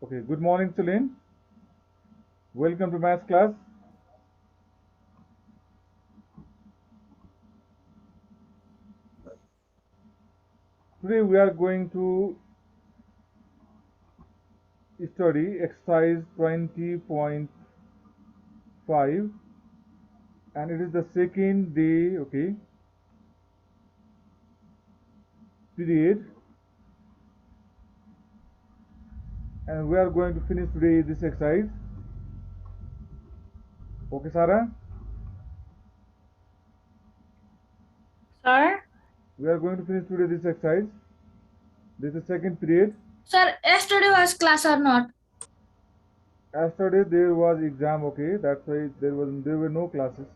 Okay, good morning, Celine. Welcome to maths class. Today we are going to study exercise 20.5 and it is the second day, okay, period, and we are going to finish today this exercise. Okay, Sarah? Sir? We are going to finish today this exercise. This is second period. Sir, yesterday was class or not? Yesterday there was exam, okay, that's why there were no classes.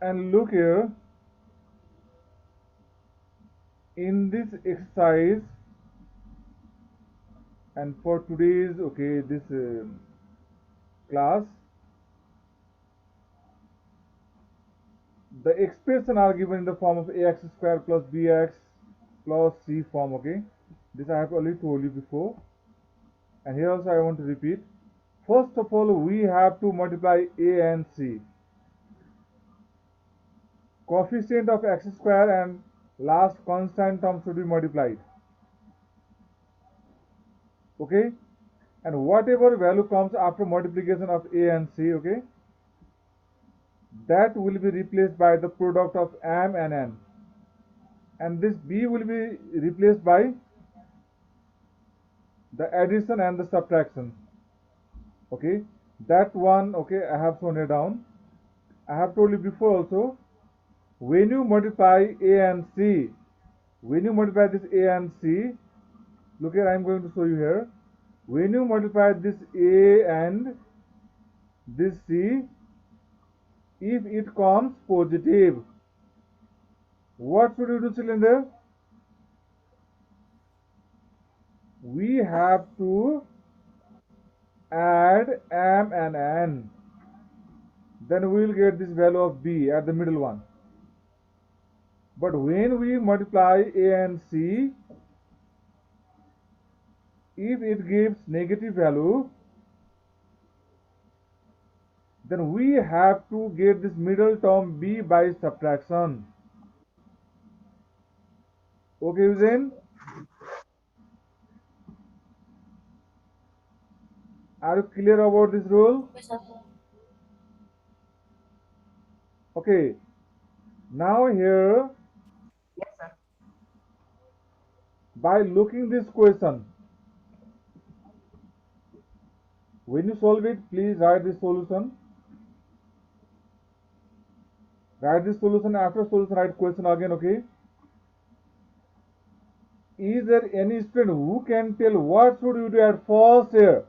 And look here, in this exercise and for today's, okay, this class, the expression are given in the form of ax square plus bx plus c form, okay. This I have already told you before, and here also I want to repeat. First of all, we have to multiply a and c. Coefficient of x square and last constant term should be multiplied, okay, and whatever value comes after multiplication of a and c, okay, that will be replaced by the product of m and n, and this b will be replaced by the addition and the subtraction, okay. That one, okay, I have shown it down. I have told you before also, when you multiply a and c, when you multiply this a and c, look here, I am going to show you here. When you multiply this a and this c, if it comes positive, what should you do, cylinder? We have to add m and n, then we will get this value of b at the middle one. But when we multiply a and c, if it gives negative value, then we have to get this middle term b by subtraction. Okay, Hussein? Are you clear about this rule? Yes, sir. Okay, now here, Yes, sir. by looking this question, when you solve it, please write this solution. Write this solution, after solution write question again, okay? Is there any student who can tell what should you do at first here?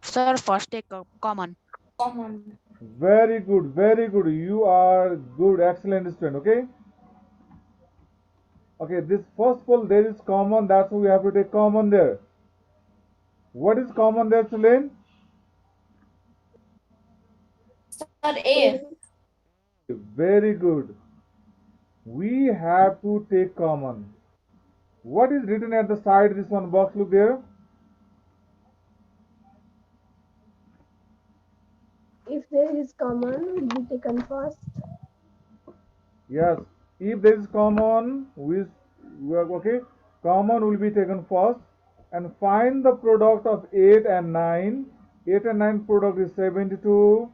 Sir, first take common. Common. Very good, very good. You are good, excellent student, okay? Okay, this first of all, there is common, that's why we have to take common there. What is common there, children? Sir, A. Very good. We have to take common. What is written at the side, this one box, look there. If there is common, will be taken first. Yes, if there is common, okay, common will be taken first, and find the product of 8 and 9. 8 and 9 product is 72,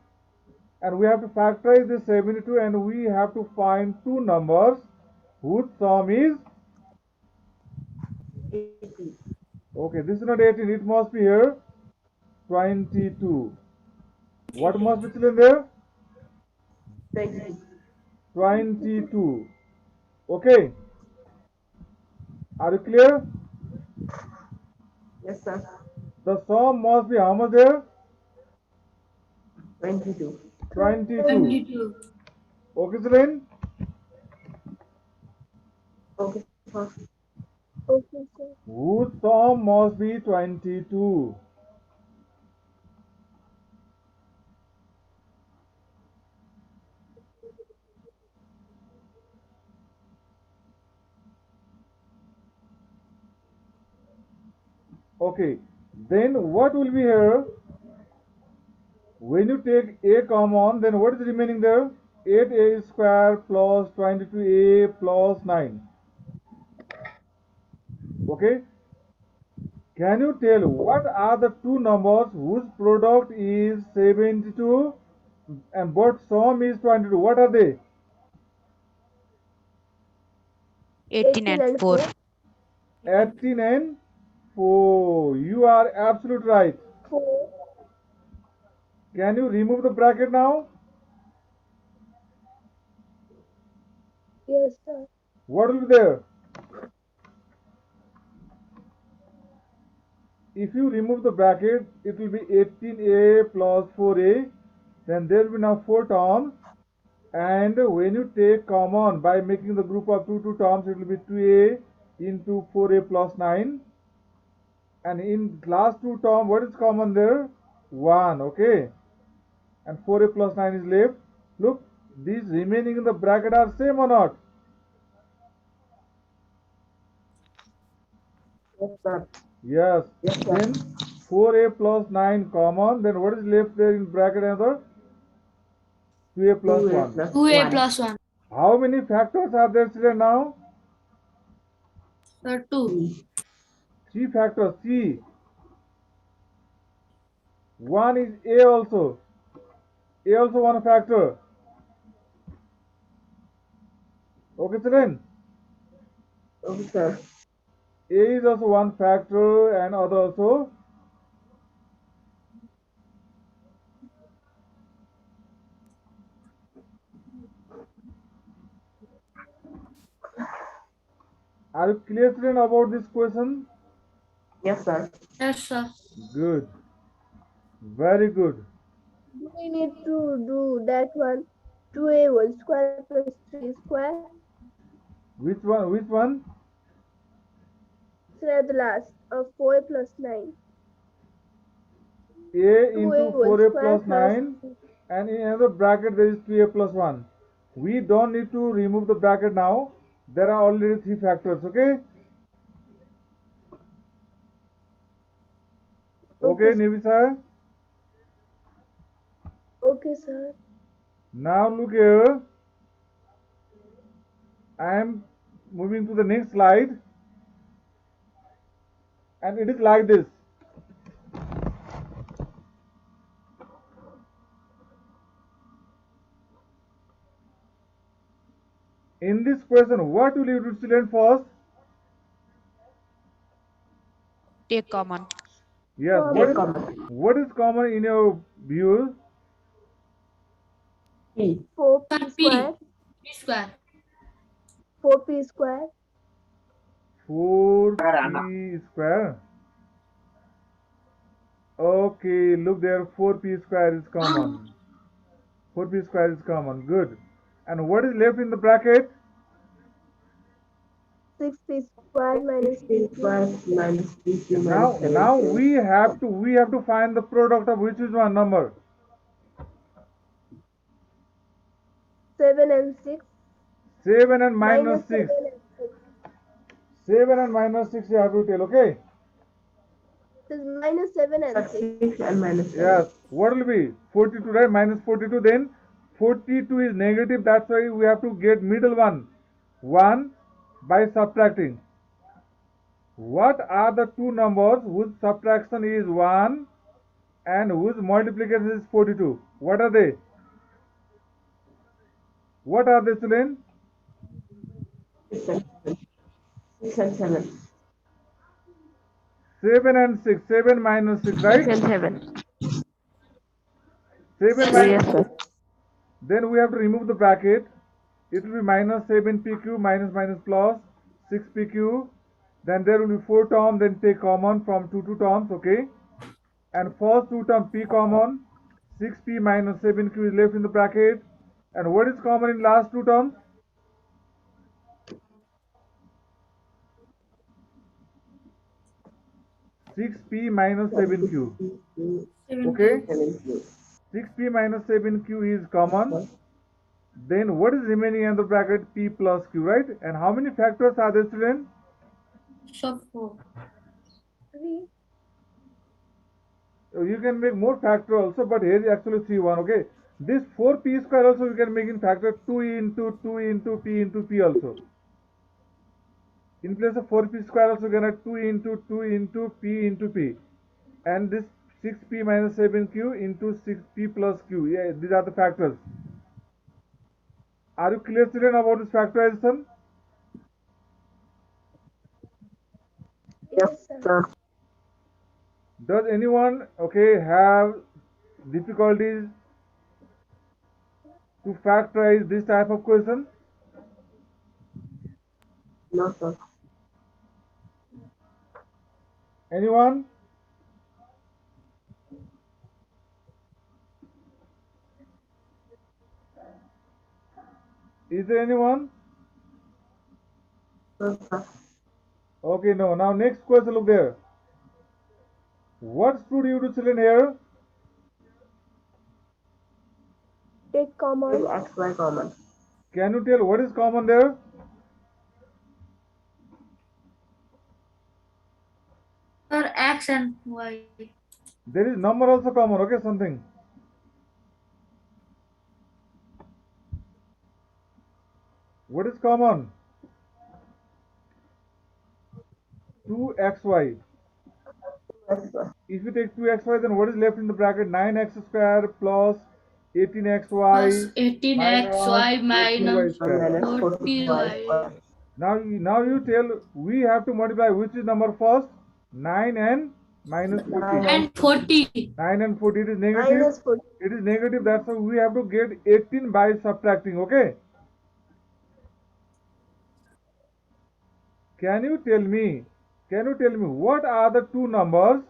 and we have to factorize this 72, and we have to find two numbers whose sum is, 80. okay, this is not 18, it must be here 22. What must be still in there? 20. 22. Okay, are you clear? Yes, sir. The sum must be how much there? 22. 22. 22. Okay, Celine? Okay, sir. Okay, sir. Whose sum must be 22. Okay, then what will be here? When you take a common, then what is remaining there? 8a square plus 22a plus 9. Okay, can you tell what are the two numbers whose product is 72 and both sum is 22? What are they? 18 18 and and 4. 18 and 4. You are absolute right. 4. Can you remove the bracket now? Yes, sir. What will be there? If you remove the bracket, it will be 18a plus 4a. Then there will be now 4 terms. And when you take common by making the group of two terms, it will be 2a into 4a plus 9. And in last two term, what is common there? 1, okay? And 4a plus 9 is left. Look, these remaining in the bracket are same or not? Yes, sir. Yes. Yes, sir. Then 4a plus 9 common. Then what is left there in bracket another? 2a plus 2a 1. plus 2a 1. plus 1. How many factors are there today now? Sir, 2. 3 factors. See, 1 is a also. A also one factor. Okay, children. Okay, sir. A is also one factor and other also. Are you clear, children, about this question? Yes, sir. Yes, sir. Good. Very good. Do we need to do that one? 2a whole square plus 3 square. Which one? Which one? So at the last of 4 plus 9. A 2a into whole 4a square plus 9. And in another bracket there is 2a plus 1. We don't need to remove the bracket now. There are already 3 factors, okay? Okay, Nivisa. Okay, sir. Now look here. I am moving to the next slide. And it is like this. In this question, what will you do, student, first? Take common. Yes, Take common. what is common in your view? P. 4p Sir, square. P square. 4p square. 4p square. Okay, look there, 4p square is common. 4p square is common, good. And what is left in the bracket? 6p square minus 6p 3p. square minus 3p Now, minus 7. now we have to find the product of which is one number. 7 and 6. 7 and minus 6. 7 and 6. 7 and minus 6 you have to tell, okay? It is minus 7 and 6. 6 and minus 7. Yes, what will be? 42, right? Minus 42, then 42 is negative, that's why we have to get middle one. 1 by subtracting. What are the two numbers whose subtraction is 1 and whose multiplication is 42? What are they? What are they, children? 6 and 7. 6 and 7. 7 and 6. 7 minus 6, 6 right? and 7. 7 Yes, minus Yes, sir. Then we have to remove the bracket. It will be minus 7pq minus minus plus 6pq. Then there will be 4 terms, then take common from 2 terms, okay? And first 2 term p common, 6p minus 7q is left in the bracket. And what is common in last 2 terms? 6p minus 7q, 7. okay? 7q. 6p minus 7q is common. Then what is remaining in the bracket? P plus q, right? And how many factors are there, students? So 4. 3. You can make more factor also, but here is actually 3 1. Okay, this 4p square also you can make in factor 2 into p into p also. In place of 4p square also you can have 2 into p into p, and this 6p minus 7q into 6p plus q. Yeah, these are the factors. Are you clear, children, about this factorization? Yes, sir. Does anyone, okay, have difficulties to factorize this type of question? No, sir. Anyone? Is there anyone? No, sir. Okay, no. Now next question, look there. What should you do, children, here? Take common. X, Y common. Can you tell what is common there? Sir, X and Y. There is number also common, okay, something. What is common? 2xy. Yes, sir. If you take 2xy, then what is left in the bracket? 9x square plus 18xy Plus 18x, Y minus 40y minus square. Minus 40 40y Y. square. Now you tell we have to multiply which is number first? 9 and minus 40. 9 And 40. 9 and 40, it is negative. Minus 40. It is negative, that's why we have to get 18 by subtracting, okay? Can you tell me what are the two numbers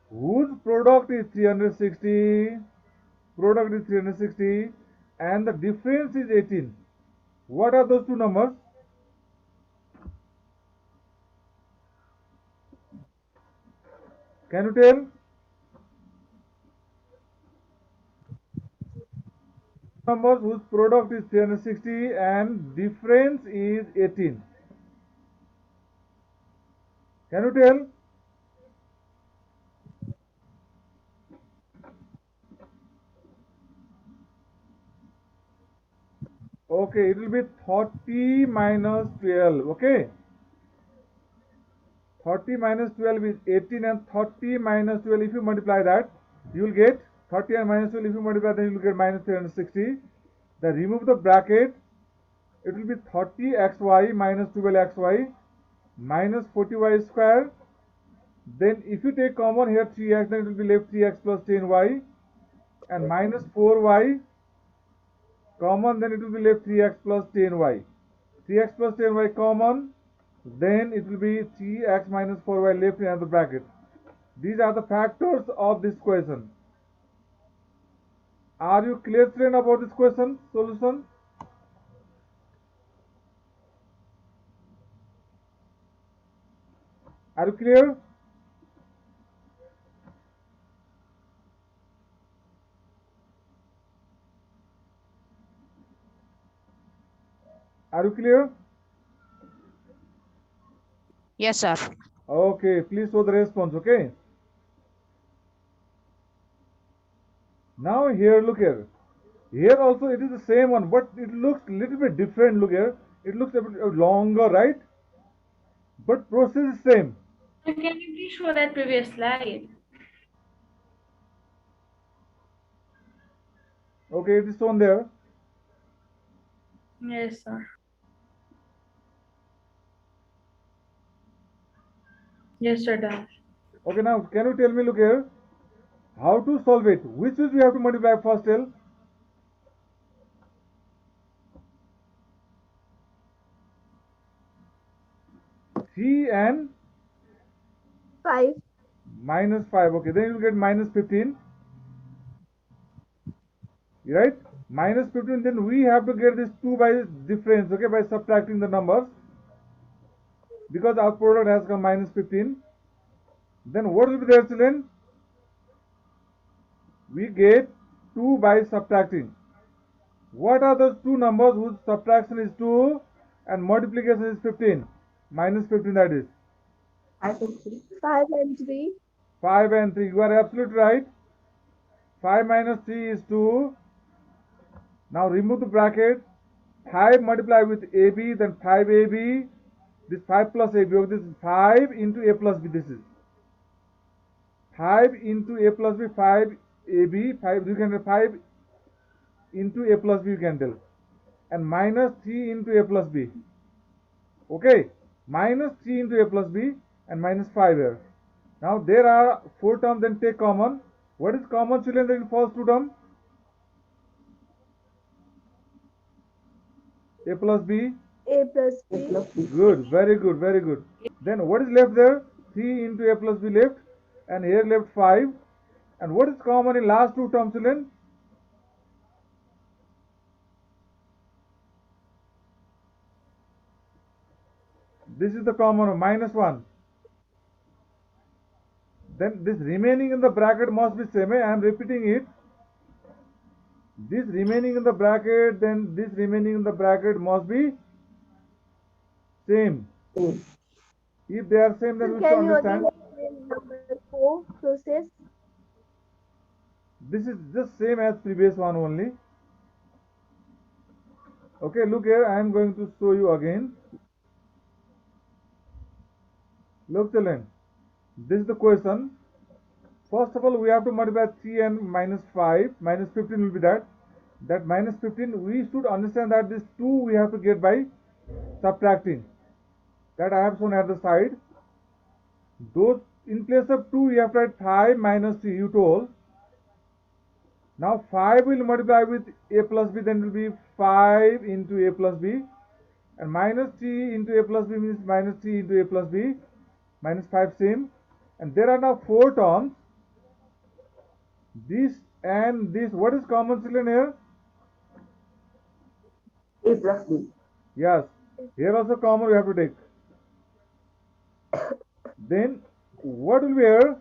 whose product is 360? Product is 360 and the difference is 18. What are those two numbers? Can you tell? Numbers whose product is 360 and difference is 18. Can you tell? Okay, it will be 30 minus 12. Okay, 30 minus 12 is 18, and 30 minus 12, if you multiply that, you will get 30 and minus 12. If you multiply, then you will get minus 360. Then remove the bracket. It will be 30xy minus 12xy minus 40y square. Then if you take common here 3x, then it will be left 3x plus 10y, and minus 4y common, then it will be left 3x plus 10y. 3x plus 10y common, then it will be 3x minus 4y left in the bracket. These are the factors of this question. Are you clear, children, about this question solution? Are you clear? Are you clear? Yes, sir. Okay, please show the response, okay? Now here, look here. Here also it is the same one, but it looks little bit different. Look here. It looks a bit longer, right? But process is same. Can you please show that previous slide? Okay, it is shown there. Yes, sir. Yes, sir, done. Okay, now can you tell me, look here, how to solve it? Which is we have to multiply first, tell? C and 5. minus 5. Okay, then you will get minus 15. Right? Minus 15, then we have to get this 2 by difference, okay, by subtracting the numbers. Because our product has come minus 15. Then what will be there, children? We get 2 by subtracting. What are those two numbers whose subtraction is 2 and multiplication is 15? Minus 15, that is. 5 and 3. 5 and 3. 5 and 3. You are absolutely right. 5 minus 3 is 2. Now remove the bracket. 5 multiply with AB, then 5AB. This 5 plus AB. This is 5 into A plus B. This is 5 into A plus B. 5 AB. 5. You can 5 into A plus B. You can tell. And minus 3 into A plus B. Okay. Minus 3 into A plus B and minus 5 here. Now there are 4 terms, then take common. What is common, children, in first 2 terms? A plus B. A plus A B. plus B. Good, very good, very good. Then what is left there? 3 into A plus B left, and here left 5. And what is common in last 2 terms, children? This is the common of minus 1. Then this remaining in the bracket must be same. I am repeating it. This remaining in the bracket, then this remaining in the bracket must be same. Same. If they are same, then So we should can you again understand. explain number 4 process? This is just same as previous one only. Okay, look here, I am going to show you again. Look, children, this is the question. First of all, we have to multiply 3 and minus 5. Minus 15 will be that. That minus 15, we should understand that this 2 we have to get by subtracting. That I have shown at the side. Those in place of 2, we have to write 5 minus 3, you told. Now 5 will multiply with A plus B, then will be 5 into A plus B. And minus 3 into A plus B means minus 3 into A plus B. Minus 5 same. And there are now 4 terms. This and this. What is common, children, here? A plus B. Yes. Here also common we have to take. Then what will be here?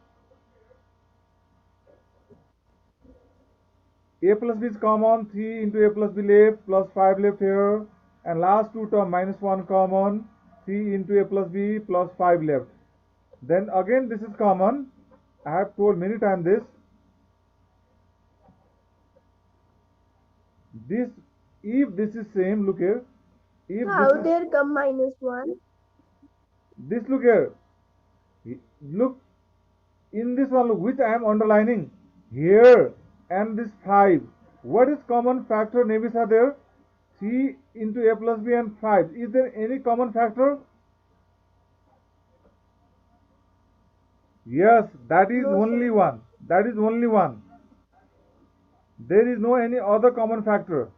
A plus B is common. 3 into A plus B left, plus 5 left here. And last 2 term minus 1 common. 3 into A plus B plus 5 left. Then again this is common. I have told many times this. This, if this is same, look here. If How this is, there come minus 1? this look here. Look in this one, look, which I am underlining here, and this 5. What is common factor names are there? 3 into A plus B and 5. Is there any common factor? Yes, that is No, only sir. one. That is only one. There is no any other common factor.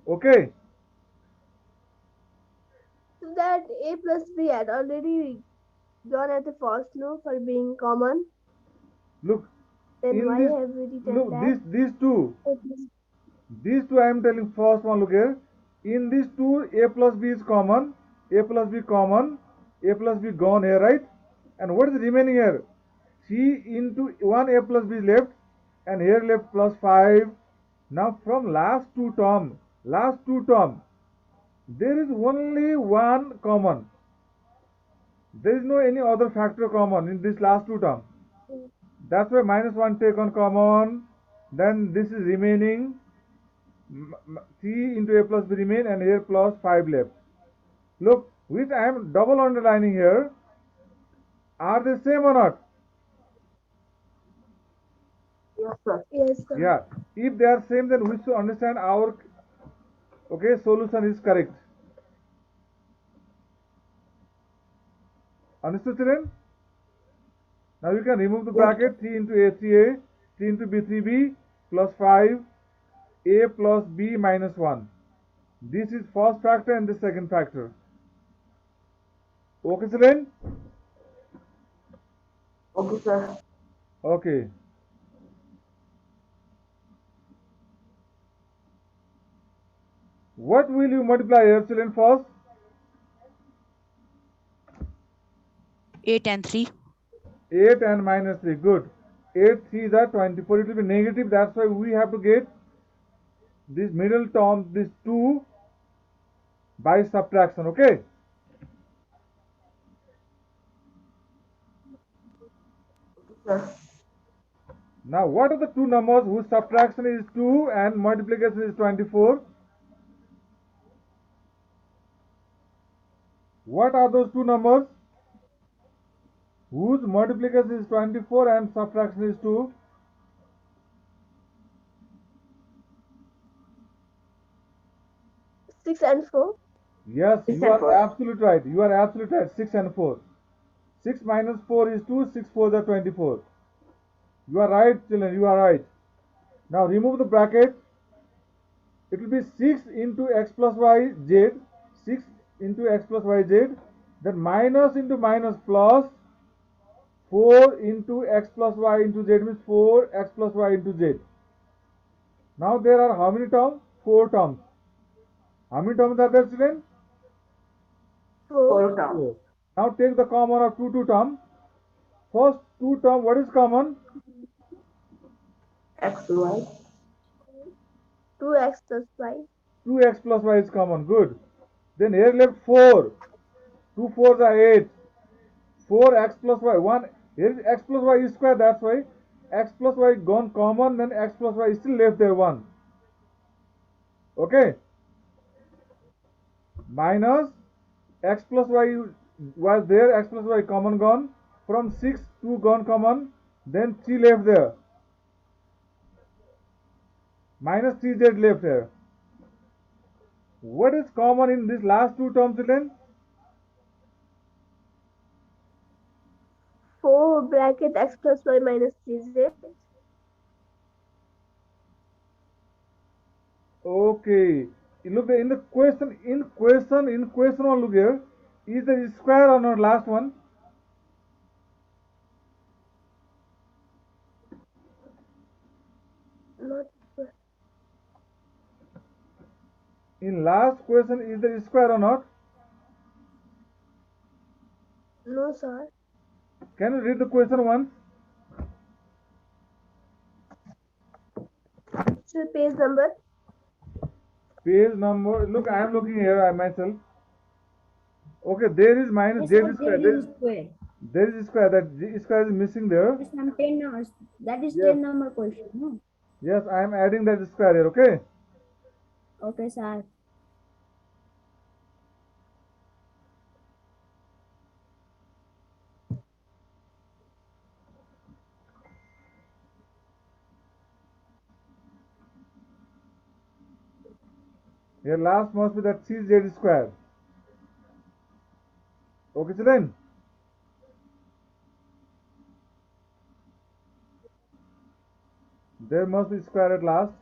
Okay. So that A plus B had already gone at the first no for being common. Look, Then in why this, have we written look, that? these two. A plus These two I am telling first one, look here. In these two, A plus B is common. A plus B common. A plus B gone here, right? And what is remaining here? 3 into 1 A plus B is left. And here left plus 5. Now from last two term, there is only one common. There is no any other factor common in this last two term. That's why minus 1 take on common. Then this is remaining. 3 into A plus B remain, and here plus 5 left. Look, which I am double underlining here. Are they same or not? Yes, sir. Yes, sir. Yeah. If they are same, then we should understand our solution is correct. Understood, children? Now you can remove the bracket. 3 into A 3A, 3 into B 3B, plus 5, A plus B minus 1. This is first factor and the second factor. Okay, children? Okay, sir. Okay. What will you multiply here, children, first? 8 and 3. 8 and minus 3. Good. 8 3 is 24. It will be negative. That's why we have to get this middle term, this 2 by subtraction. Okay. Sir. Now, what are the two numbers whose subtraction is 2 and multiplication is 24? What are those two numbers whose multiplication is 24 and subtraction is 2? 6 and 4. Yes, 6 you and are 4. absolutely right. You are absolutely right. 6 and 4. 6 minus 4 is 2. 6 4 is 24. You are right, children. You are right. Now remove the bracket. It will be 6 into x plus y z. 6 into x plus y z. Then minus into minus plus 4 into x plus y into z means 4x plus y into z. Now there are how many terms? 4 terms. How many terms are there, children? 4 terms. 4. Now take the common of two terms. First two term, what is common? X, Y. 2x plus y. 2x plus y is common. Good. Then here left 4. 2 4s are 8. 4x plus y. 1. Here is x plus y is square. That's why x plus y gone common. Then x plus y is still left there 1. Okay. Minus x plus y was there. X plus y common gone. From 6 2 gone common. Then 3 left there. Minus 3z left here. What is common in these last two terms, children? 4 bracket x plus y minus 3z. Okay. Look in the question. In question one. Look here. Is the square or not? Last one. Not In last question, is the square or not? no, sir. Can you read the question once? So page number. Page number. Look, I am looking here myself. Okay, there is minus z square. There is square. There is square. That z square is missing there. That is some 10 numbers. That is Yes. 10 number question. No? Yes, I am adding that square here. Okay. Okay, sir. Here last must be that 3z square. Okay, children. There must be square at last.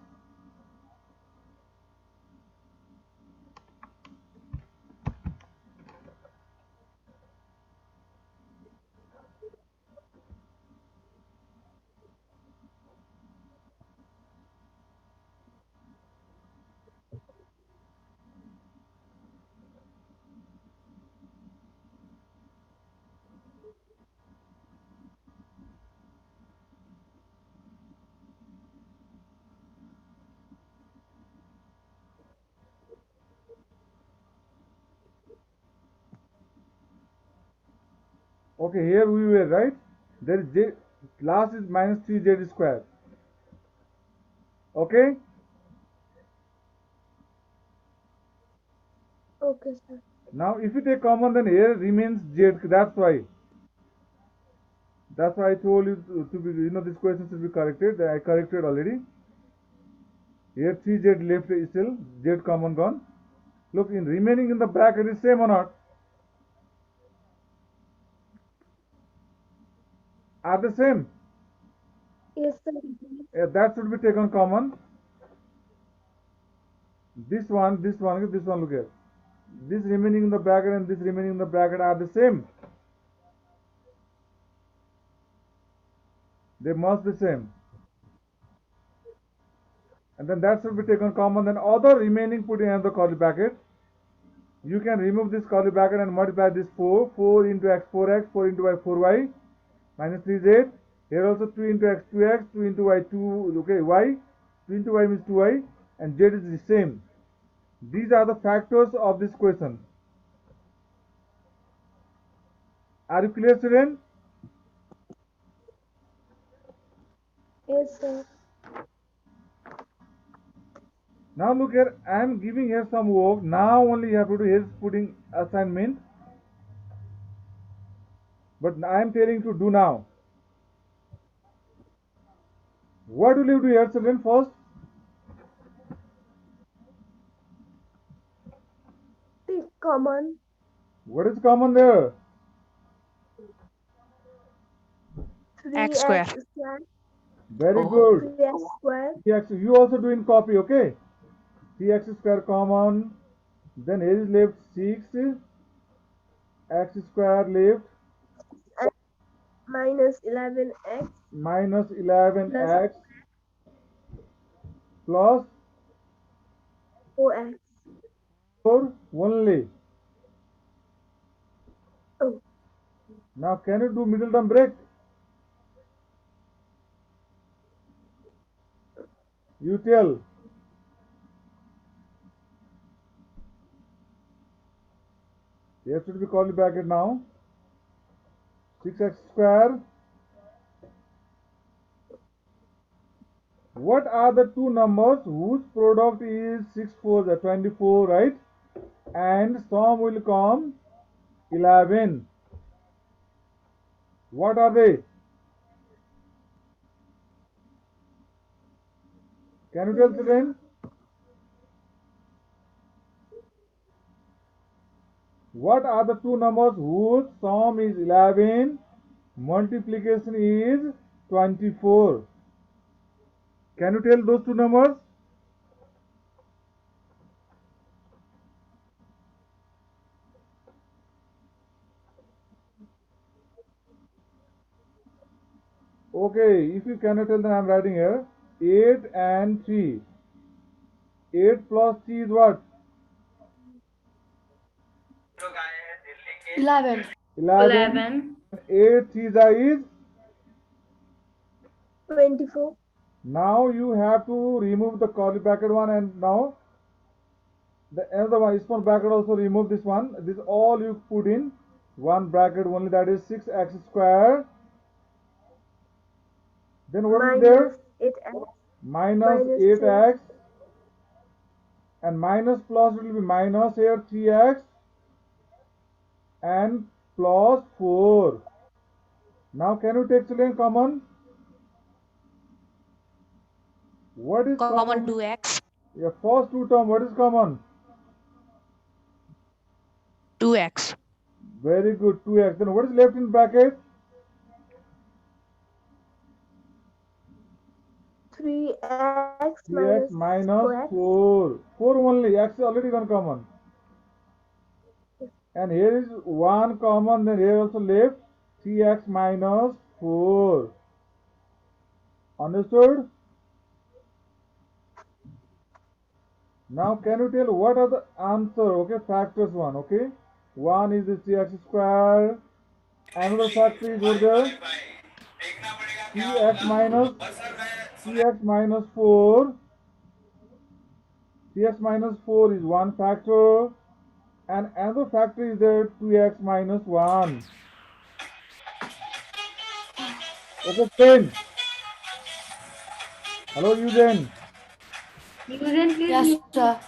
Okay, here we were right. There is z. Last is minus 3z square. Okay. Okay, sir. Now, if you take common, then here remains z. That's why. That's why I told you to be. This question should be corrected. I corrected already. Here 3z left is still z common gone. Look, in remaining in the bracket is same or not? Are the same? Yes, sir. That should be taken common. This one, this one, this one. Look here. This remaining in the bracket and this remaining in the bracket are the same. They must be same. And then that should be taken common. Then other remaining put in the curly bracket. You can remove this curly bracket and multiply this 4. 4 into x 4x, 4 into y 4y, minus 3z. Here also 2 into x 2x, 2 into y 2, okay, y. 2 into y means 2y, and z is the same. These are the factors of this question. Are you clear, student? Yes, sir. Now look here, I am giving here some work. Now only you have to do his putting assignment. But I am telling you to do now. What will you do here, children, first? Take common. What is common there? X square. 3x square. Very good. 3x square. 3x. You also do in copy, okay? 3x square common. Then here is left 6. X square left. Minus 11x Minus plus 11x plus 4x. 4 only. Oh, Now can you do middle term break? You tell. Here should be curly bracket now. 6x square. What are the two numbers whose product is 6 4 24, right? And sum will come 11. What are they? Can you tell, children? What are the two numbers whose sum is 11, multiplication is 24? Can you tell those two numbers? Okay, if you cannot tell, then I am writing here 8 and 3. 8 plus 3 is what? 11. 11. 8 3 is. 24. Now you have to remove the curly bracket one, and now the another one, small bracket also remove this one. This all you put in one bracket only, that is 6x square. Then what is there? Minus 8x. Minus Minus 8x. And minus plus will be minus here 3x and plus 4. Now can you take children common? What is Common common? 2x. Yeah, first two term, what is common? 2x. Very good, 2x. Then what is left in bracket? 3x 3x minus minus 4x. 4. 4 only, x is already gone common. And here is 1 common, then here also left 3x minus 4. Understood? Now can you tell what are the answer? Okay, factors one. Okay, one is the 3x square. Another factor is over there 3x minus 4. 3x minus 4 is one factor, and another factor is there 2x minus 1. Okay, friend. Hello, Eugene. Eugene, please. Yes, sir.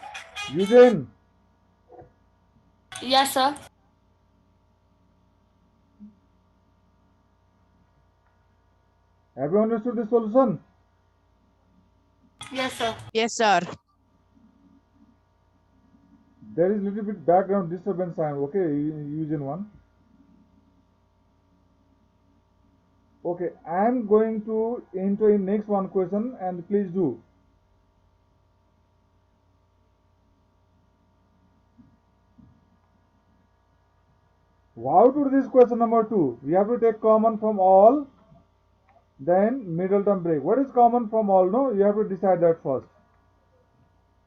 Eugene. Yes, sir. Have you understood the solution? Yes, sir. Yes, sir. There is little bit background disturbance sound. Okay, Eugene one. Okay, I am going to enter in next one question, and please do. How to do this question number 2? We have to take common from all, then middle term break. What is common from all? No, you have to decide that first.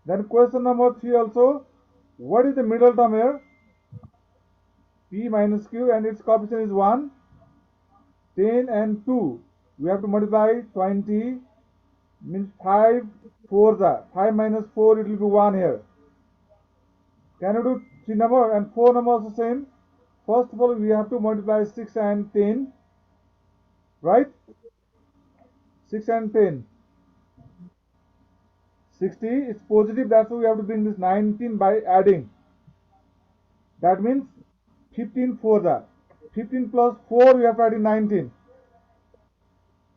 Then question number 3 also. What is the middle term here? P minus Q, and its coefficient is 1. 10 and 2. We have to multiply 20, means 5 4s are. 5 minus 4, it will be 1 here. Can you do 3 number and 4 number also same? First of all, we have to multiply 6 and 10, right? 6 and 10. 60 is positive, that's why we have to bring this 19 by adding. That means 15 for that. 15 plus 4, we have to add in 19.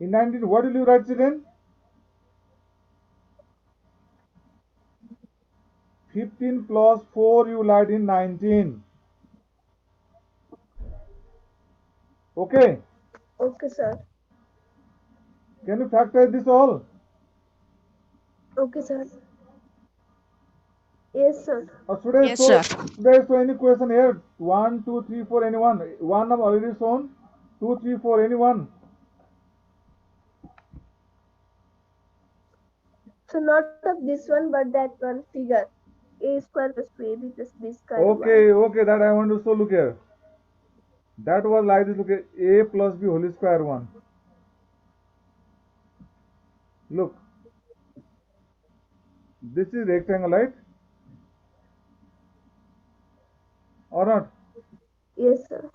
In 19, what will you write, children? 15 plus 4, you will add in 19. Okay. Okay, sir. Can you factor this all? Okay, sir. Yes, sir. Yes, sir. Should I show any question here? 1, 2, 3, 4, anyone? One I'm already shown. 2, 3, 4, anyone? So not of this one, but that one figure. A square plus 2ab plus b square. Okay, that I want to show. Look here. That was like this. Look here. A plus b whole square 1. Look. This is rectangle, right? Or not? Yes, sir.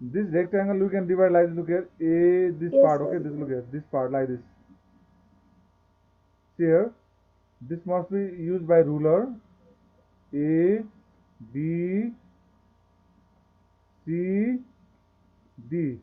This rectangle you can divide like this. Look here. A, this Yes, part. sir. Okay, this look here. This part like this. See here. This must be used by ruler. A, B, C, D.